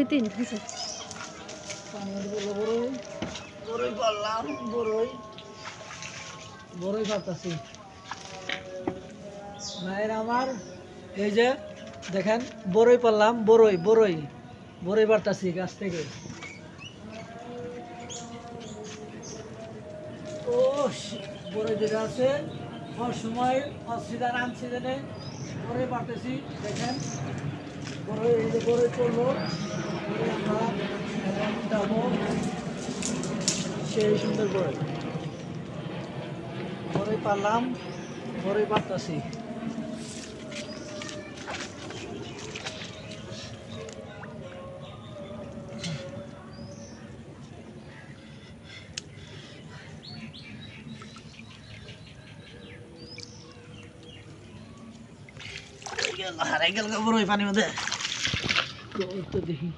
তিন হয়েছে বড়ই পারলাম বড়ই পারতাছি ভাইয়ের আমার এই যে দেখেন বড়ই পারলাম বড়ই পারতাছি গাছ থেকে ও বড়ই যেটা আছে সময় অক্সিজেন আনসিজেনে বড়ই পারতেছি দেখেন বড়ই এই যে বড়ই পড়লো আমরা যাবো সেই সুন্দর বড়ই পারলাম বড়ই পারতাছি হারাই গেল বড়ই পানির মধ্যে দেখি